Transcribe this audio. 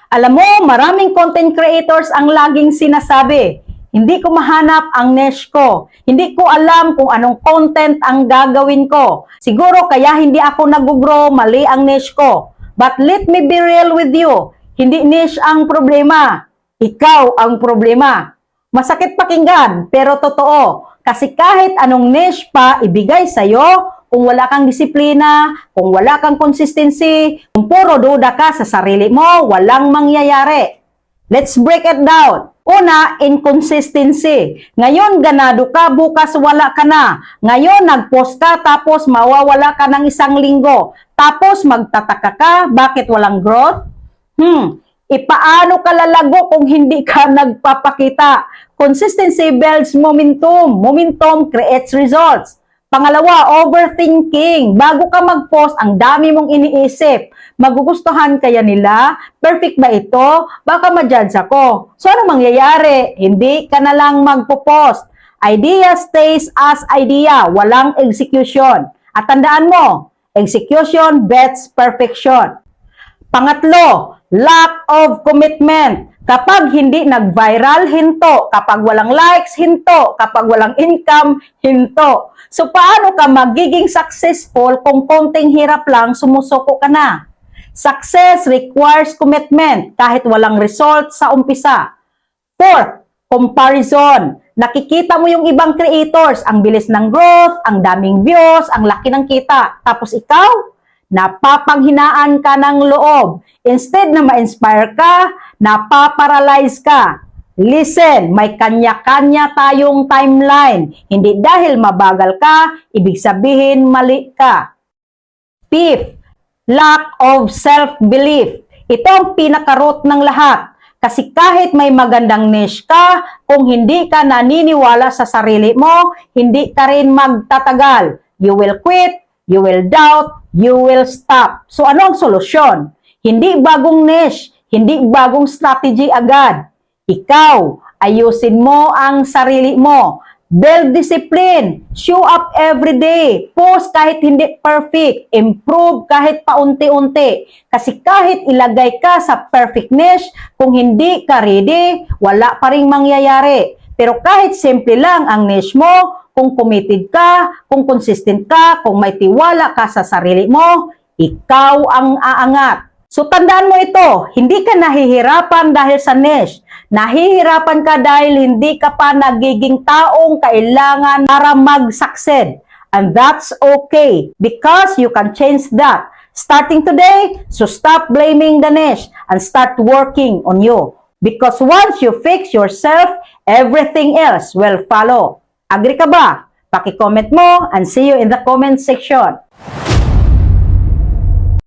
Alam mo, maraming content creators ang laging sinasabi, hindi ko mahanap ang niche ko. Hindi ko alam kung anong content ang gagawin ko. Siguro kaya hindi ako nag-grow, mali ang niche ko. But let me be real with you. Hindi niche ang problema. Ikaw ang problema. Masakit pakinggan, pero totoo. Kasi kahit anong niche pa ibigay sa'yo, kung wala kang disiplina, kung wala kang consistency, kung puro duda ka sa sarili mo, walang mangyayari. Let's break it down. Una, inconsistency. Ngayon ganado ka, bukas wala ka na. Ngayon nag-post ka, tapos mawawala ka ng isang linggo. Tapos magtataka ka, bakit walang growth? Ipaano ka lalago kung hindi ka nagpapakita? Consistency builds momentum. Momentum creates results. Pangalawa, overthinking. Bago ka mag-post, ang dami mong iniisip. Magugustuhan kaya nila? Perfect ba ito? Baka ma-judge ako. So, ano mangyayari? Hindi ka na lang magpo-post. Idea stays as idea. Walang execution. At tandaan mo, execution beats perfection. Pangatlo, lack of commitment. Kapag hindi nag-viral, hinto. Kapag walang likes, hinto. Kapag walang income, hinto. So, paano ka magiging successful kung konting hirap lang, sumusuko ka na? Success requires commitment kahit walang result sa umpisa. Fourth, comparison. Nakikita mo yung ibang creators, ang bilis ng growth, ang daming views, ang laki ng kita. Tapos ikaw, napapanghinaan ka ng loob. Instead na ma-inspire ka, napaparalyze ka. Listen, may kanya-kanya tayong timeline. Hindi dahil mabagal ka, ibig sabihin mali ka. Fifth, lack of self-belief. Ito ang pinaka-root ng lahat. Kasi kahit may magandang niche ka, kung hindi ka naniniwala sa sarili mo, hindi ka rin magtatagal. You will quit, you will doubt, you will stop. So ano ang solusyon? Hindi bagong niche, hindi bagong strategy agad. Ikaw, ayusin mo ang sarili mo. Build discipline. Show up every day. Post kahit hindi perfect. Improve kahit paunti-unti. Kasi kahit ilagay ka sa perfect niche, kung hindi ka ready, wala pa ring mangyayari. Pero kahit simple lang ang niche mo, kung committed ka, kung consistent ka, kung may tiwala ka sa sarili mo, ikaw ang aangat. So tandaan mo ito, hindi ka nahihirapan dahil sa niche. Nahihirapan ka dahil hindi ka pa nagiging taong kailangan para mag-succeed. And that's okay because you can change that. Starting today, so stop blaming the niche and start working on you. Because once you fix yourself, everything else will follow. Agree ka ba? Paki-comment mo and see you in the comment section.